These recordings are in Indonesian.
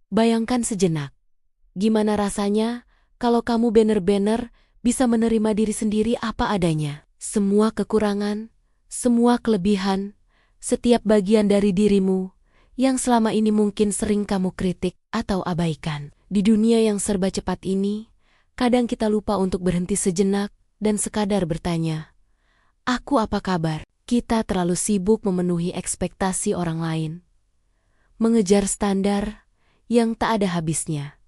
Bayangkan sejenak, gimana rasanya kalau kamu bener-bener bisa menerima diri sendiri apa adanya. Semua kekurangan, semua kelebihan, setiap bagian dari dirimu yang selama ini mungkin sering kamu kritik atau abaikan. Di dunia yang serba cepat ini, kadang kita lupa untuk berhenti sejenak dan sekadar bertanya, "Aku apa kabar?" Kita terlalu sibuk memenuhi ekspektasi orang lain, mengejar standar yang tak ada habisnya,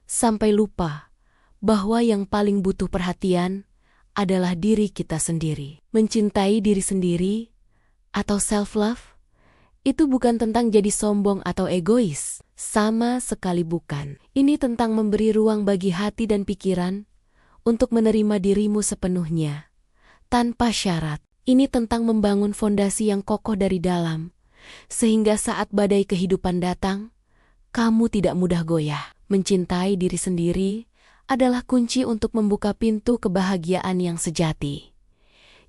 sampai lupa bahwa yang paling butuh perhatian adalah diri kita sendiri. Mencintai diri sendiri atau self-love itu bukan tentang jadi sombong atau egois. Sama sekali bukan. Ini tentang memberi ruang bagi hati dan pikiran untuk menerima dirimu sepenuhnya, tanpa syarat. Ini tentang membangun fondasi yang kokoh dari dalam, sehingga saat badai kehidupan datang, kamu tidak mudah goyah. Mencintai diri sendiri adalah kunci untuk membuka pintu kebahagiaan yang sejati,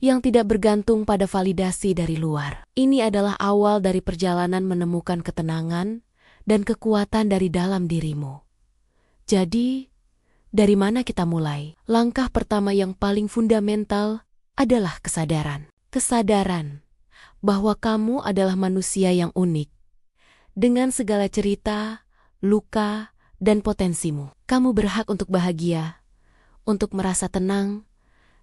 yang tidak bergantung pada validasi dari luar. Ini adalah awal dari perjalanan menemukan ketenangan dan kekuatan dari dalam dirimu. Jadi, dari mana kita mulai? Langkah pertama yang paling fundamental adalah kesadaran. Kesadaran bahwa kamu adalah manusia yang unik, dengan segala cerita, luka, dan potensimu. Kamu berhak untuk bahagia, untuk merasa tenang,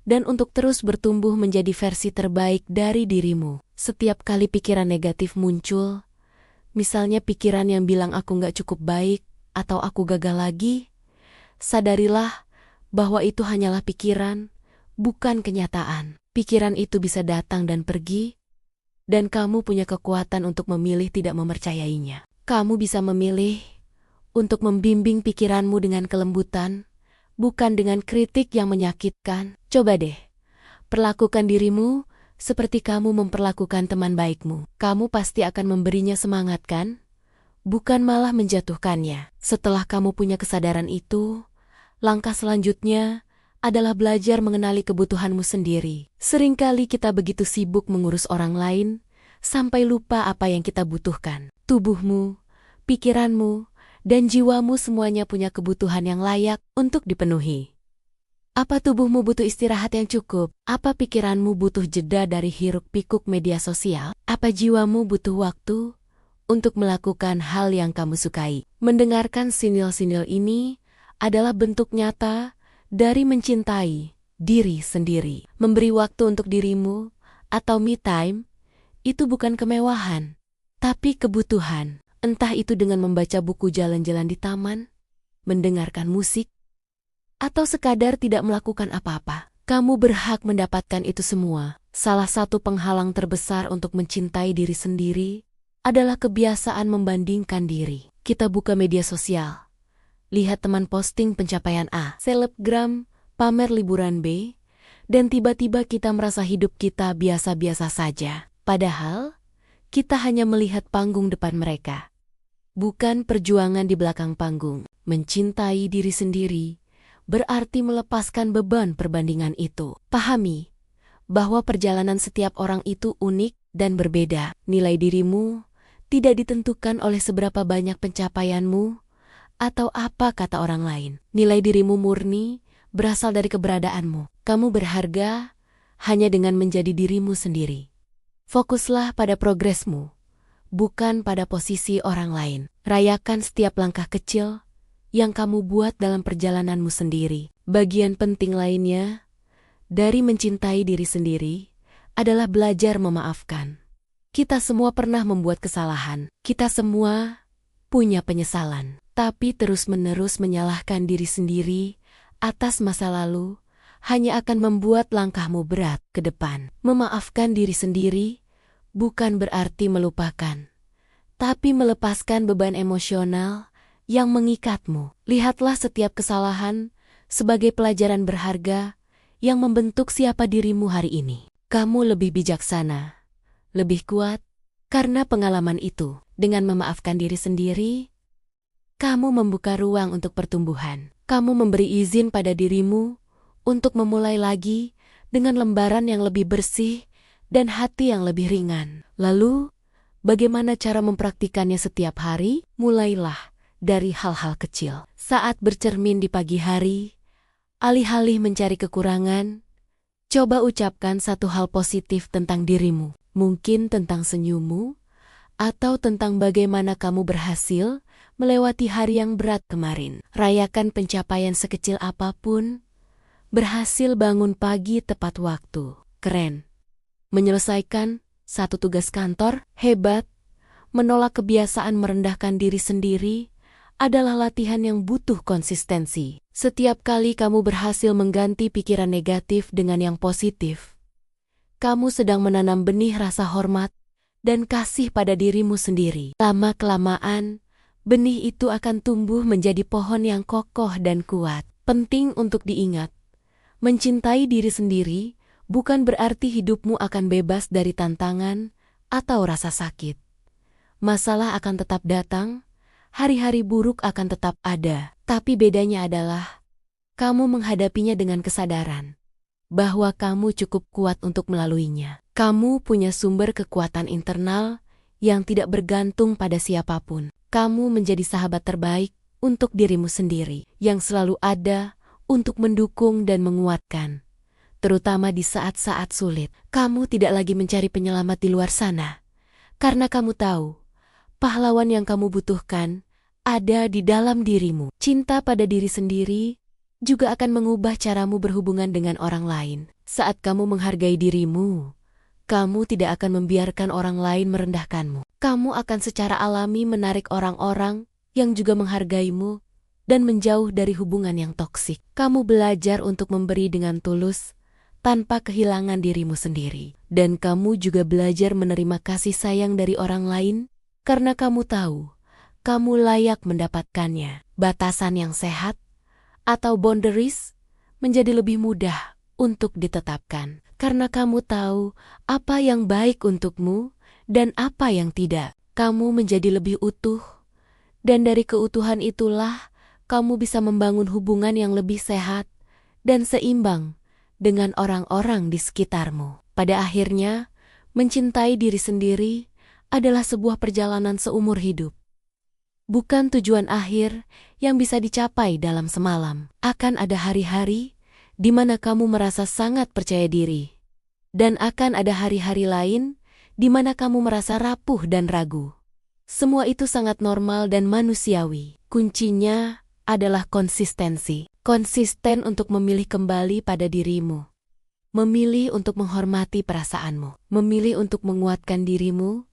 dan untuk terus bertumbuh menjadi versi terbaik dari dirimu. Setiap kali pikiran negatif muncul, misalnya pikiran yang bilang aku nggak cukup baik atau aku gagal lagi, sadarilah bahwa itu hanyalah pikiran, bukan kenyataan. Pikiran itu bisa datang dan pergi, dan kamu punya kekuatan untuk memilih tidak mempercayainya. Kamu bisa memilih untuk membimbing pikiranmu dengan kelembutan, bukan dengan kritik yang menyakitkan. Coba deh, perlakukan dirimu seperti kamu memperlakukan teman baikmu. Kamu pasti akan memberinya semangat, kan? Bukan malah menjatuhkannya. Setelah kamu punya kesadaran itu, langkah selanjutnya adalah belajar mengenali kebutuhanmu sendiri. Seringkali kita begitu sibuk mengurus orang lain, sampai lupa apa yang kita butuhkan. Tubuhmu, pikiranmu, dan jiwamu semuanya punya kebutuhan yang layak untuk dipenuhi. Apa tubuhmu butuh istirahat yang cukup? Apa pikiranmu butuh jeda dari hiruk-pikuk media sosial? Apa jiwamu butuh waktu untuk melakukan hal yang kamu sukai? Mendengarkan sinyal-sinyal ini adalah bentuk nyata dari mencintai diri sendiri. Memberi waktu untuk dirimu atau me time itu bukan kemewahan, tapi kebutuhan. Entah itu dengan membaca buku jalan-jalan di taman, mendengarkan musik, atau sekadar tidak melakukan apa-apa. Kamu berhak mendapatkan itu semua. Salah satu penghalang terbesar untuk mencintai diri sendiri adalah kebiasaan membandingkan diri. Kita buka media sosial, lihat teman posting pencapaian A, selebgram pamer liburan B, dan tiba-tiba kita merasa hidup kita biasa-biasa saja. Padahal, kita hanya melihat panggung depan mereka, bukan perjuangan di belakang panggung. Mencintai diri sendiri berarti melepaskan beban perbandingan itu. Pahami bahwa perjalanan setiap orang itu unik dan berbeda. Nilai dirimu tidak ditentukan oleh seberapa banyak pencapaianmu atau apa kata orang lain. Nilai dirimu murni berasal dari keberadaanmu. Kamu berharga hanya dengan menjadi dirimu sendiri. Fokuslah pada progresmu, bukan pada posisi orang lain. Rayakan setiap langkah kecil yang kamu buat dalam perjalananmu sendiri. Bagian penting lainnya dari mencintai diri sendiri adalah belajar memaafkan. Kita semua pernah membuat kesalahan. Kita semua punya penyesalan. Tapi terus-menerus menyalahkan diri sendiri atas masa lalu hanya akan membuat langkahmu berat ke depan. Memaafkan diri sendiri bukan berarti melupakan, tapi melepaskan beban emosional yang mengikatmu. Lihatlah setiap kesalahan sebagai pelajaran berharga yang membentuk siapa dirimu hari ini. Kamu lebih bijaksana, lebih kuat, karena pengalaman itu. Dengan memaafkan diri sendiri, kamu membuka ruang untuk pertumbuhan. Kamu memberi izin pada dirimu untuk memulai lagi dengan lembaran yang lebih bersih dan hati yang lebih ringan. Lalu, bagaimana cara mempraktikannya setiap hari? Mulailah dari hal-hal kecil. Saat bercermin di pagi hari, alih-alih mencari kekurangan, coba ucapkan satu hal positif tentang dirimu. Mungkin tentang senyummu, atau tentang bagaimana kamu berhasil melewati hari yang berat kemarin. Rayakan pencapaian sekecil apapun. Berhasil bangun pagi tepat waktu. Keren. Menyelesaikan satu tugas kantor. Hebat. Menolak kebiasaan merendahkan diri sendiri adalah latihan yang butuh konsistensi. Setiap kali kamu berhasil mengganti pikiran negatif dengan yang positif, kamu sedang menanam benih rasa hormat dan kasih pada dirimu sendiri. Lama-kelamaan, benih itu akan tumbuh menjadi pohon yang kokoh dan kuat. Penting untuk diingat, mencintai diri sendiri bukan berarti hidupmu akan bebas dari tantangan atau rasa sakit. Masalah akan tetap datang, hari-hari buruk akan tetap ada. Tapi bedanya adalah, kamu menghadapinya dengan kesadaran bahwa kamu cukup kuat untuk melaluinya. Kamu punya sumber kekuatan internal yang tidak bergantung pada siapapun. Kamu menjadi sahabat terbaik untuk dirimu sendiri, yang selalu ada untuk mendukung dan menguatkan. Terutama di saat-saat sulit, kamu tidak lagi mencari penyelamat di luar sana. Karena kamu tahu, pahlawan yang kamu butuhkan ada di dalam dirimu. Cinta pada diri sendiri juga akan mengubah caramu berhubungan dengan orang lain. Saat kamu menghargai dirimu, kamu tidak akan membiarkan orang lain merendahkanmu. Kamu akan secara alami menarik orang-orang yang juga menghargaimu dan menjauh dari hubungan yang toksik. Kamu belajar untuk memberi dengan tulus tanpa kehilangan dirimu sendiri. Dan kamu juga belajar menerima kasih sayang dari orang lain karena kamu tahu kamu layak mendapatkannya. Batasan yang sehat atau boundaries menjadi lebih mudah untuk ditetapkan karena kamu tahu apa yang baik untukmu dan apa yang tidak. Kamu menjadi lebih utuh, dan dari keutuhan itulah kamu bisa membangun hubungan yang lebih sehat dan seimbang dengan orang-orang di sekitarmu. Pada akhirnya, mencintai diri sendiri adalah sebuah perjalanan seumur hidup. Bukan tujuan akhir yang bisa dicapai dalam semalam. Akan ada hari-hari di mana kamu merasa sangat percaya diri. Dan akan ada hari-hari lain di mana kamu merasa rapuh dan ragu. Semua itu sangat normal dan manusiawi. Kuncinya adalah konsistensi. Konsisten untuk memilih kembali pada dirimu. Memilih untuk menghormati perasaanmu. Memilih untuk menguatkan dirimu.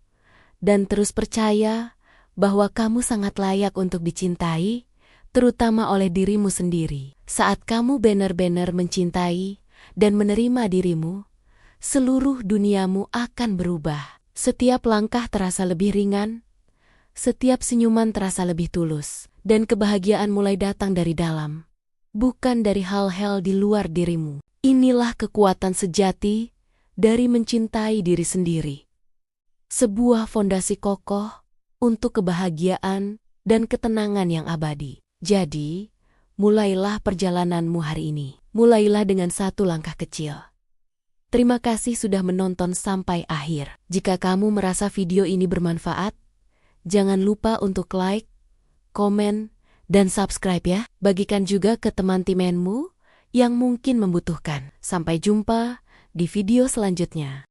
Dan terus percaya bahwa kamu sangat layak untuk dicintai, terutama oleh dirimu sendiri. Saat kamu benar-benar mencintai dan menerima dirimu, seluruh duniamu akan berubah. Setiap langkah terasa lebih ringan, setiap senyuman terasa lebih tulus, dan kebahagiaan mulai datang dari dalam, bukan dari hal-hal di luar dirimu. Inilah kekuatan sejati dari mencintai diri sendiri. Sebuah fondasi kokoh untuk kebahagiaan dan ketenangan yang abadi. Jadi, mulailah perjalananmu hari ini. Mulailah dengan satu langkah kecil. Terima kasih sudah menonton sampai akhir. Jika kamu merasa video ini bermanfaat, jangan lupa untuk like, komen, dan subscribe ya. Bagikan juga ke teman-temanmu yang mungkin membutuhkan. Sampai jumpa di video selanjutnya.